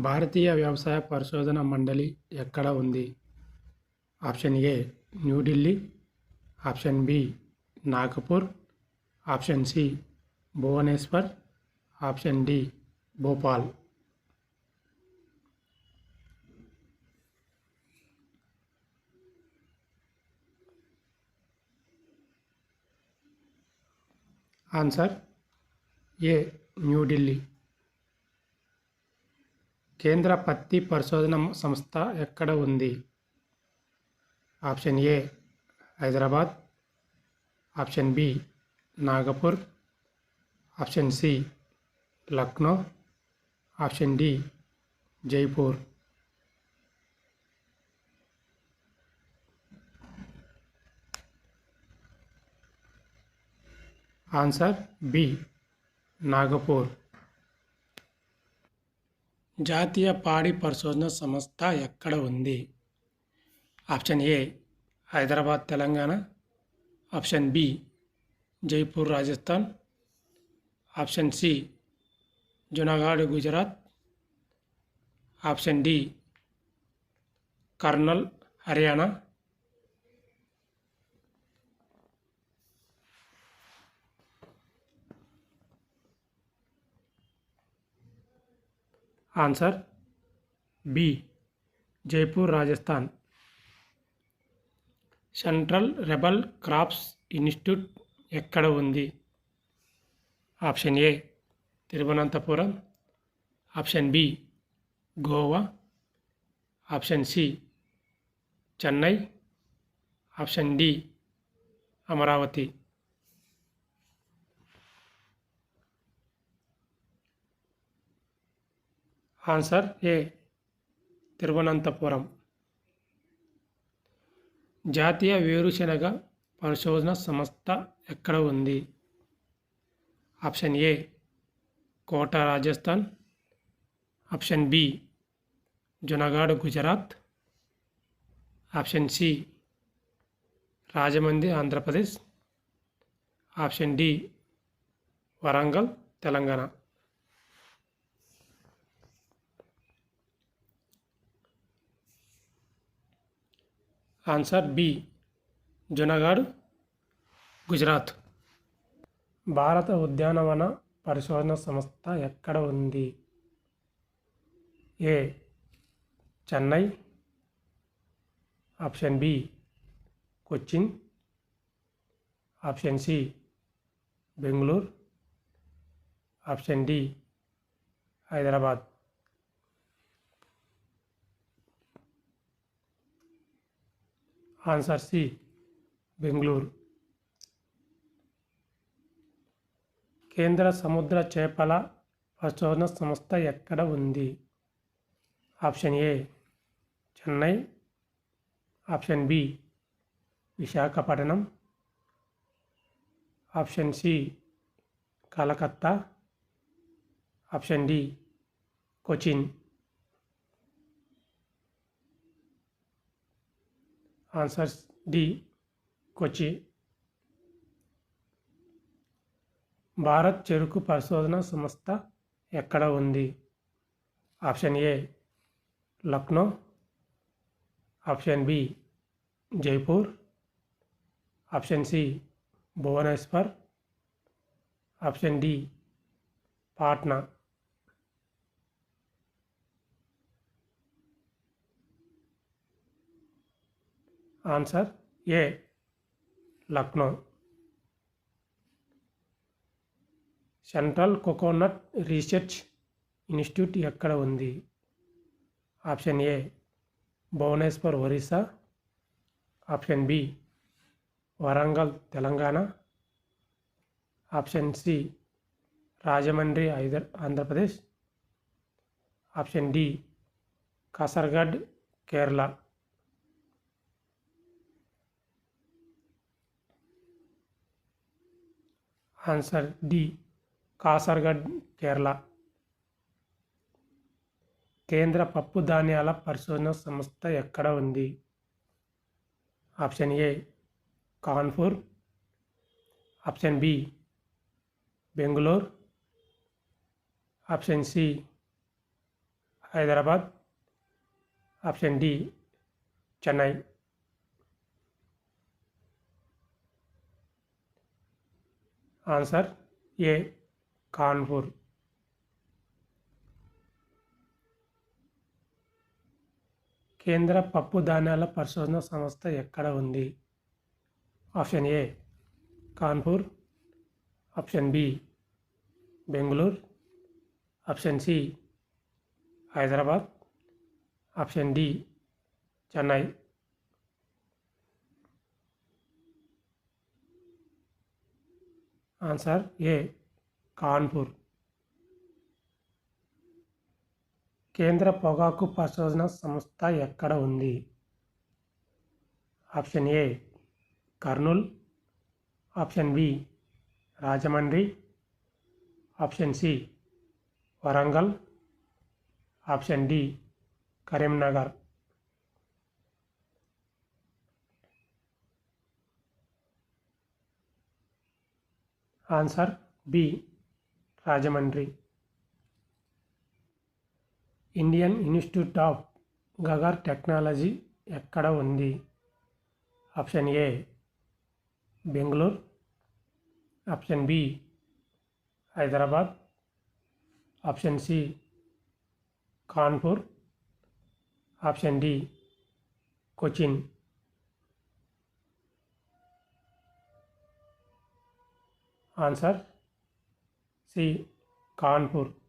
భారతీయ వ్యవసాయ పరిశోధన మండలి ఎక్కడ ఉంది? Option A New Delhi, option B Nagpur, option C Bhubaneswar, option D Bhopal. Answer A New Delhi. కేంద్ర పత్తి పరిశోధన సంస్థ ఎక్కడ ఉంది? Option A Hyderabad, option B Nagpur, option C Lucknow, option D Jaipur. Answer B Nagpur. జాతీయ పాడి పరిశోధన సంస్థ ఎక్కడ ఉంది? Option A Hyderabad Telangana, option B Jaipur Rajasthan, option C Junagadh Gujarat, option D Kurnool Haryana. Answer B Jaipur Rajasthan. Central rebel crops institute ఎక్కడ ఉంది? Option A Thiruvananthapuram, option B Goa, option C Chennai, option D Amaravati. Answer A Thiruvananthapuram. జాతీయ వేరుశెనగ పరిశోధన సంస్థ ఎక్కడ ఉంది? Option A Kota Rajasthan, option B Junagadh Gujarat, option C Rajahmundry Andhra Pradesh, option D Warangal Telangana. Answer B Junagadh Gujarat. భారత ఉద్యానవన పరిశోధన సంస్థ ఎక్కడ ఉంది? A Chennai, option B Cochin, option C Bengaluru, option D Hyderabad. Answer C Bengaluru. కేంద్ర సముద్ర చేపల పరిశోధన సంస్థ ఎక్కడ ఉంది? Option A Chennai, option B Visakhapatnam, option C Calcutta, option D Cochin. Answer D Kochi. Bharat చెరుకు పరిశోధన సంస్థ ఎక్కడ ఉంది? Option A Lucknow, option B Jaipur, option C Bhubaneswar, option D Patna. Answer A Lucknow. Central coconut research institute ఎక్కడ ఉంది? Option A Bhubaneswar Orissa, option B Warangal Telangana, option C Rajahmundry Andhra Pradesh, option D Kasaragod Kerala. Answer D Kasaragod Kerala. కేంద్ర పప్పు ధాన్యాల పరిశోధన సంస్థ ఎక్కడ ఉంది? Option A Kanpur, option B Bengaluru, option C Hyderabad. Option D Chennai. Answer A Kanpur. కేంద్ర పప్పు ధాన్యాల పరిశోధన సంస్థ ఎక్కడ ఉంది? Option A Kanpur. Option B Bengaluru. Option C Hyderabad. Option D Chennai. Answer A Kanpur. కేంద్ర పొగాకు పరిశోధన సంస్థ ఎక్కడ ఉంది? Option A Kurnool. Option B Rajahmundry. Option C Warangal. Option D Karimnagar. Answer B Rajahmundry. Indian institute of sugar technology ఎక్కడ ఉంది? Option A Bengaluru. Option B Hyderabad. Option C Kanpur. Option D Cochin. Answer C Kanpur.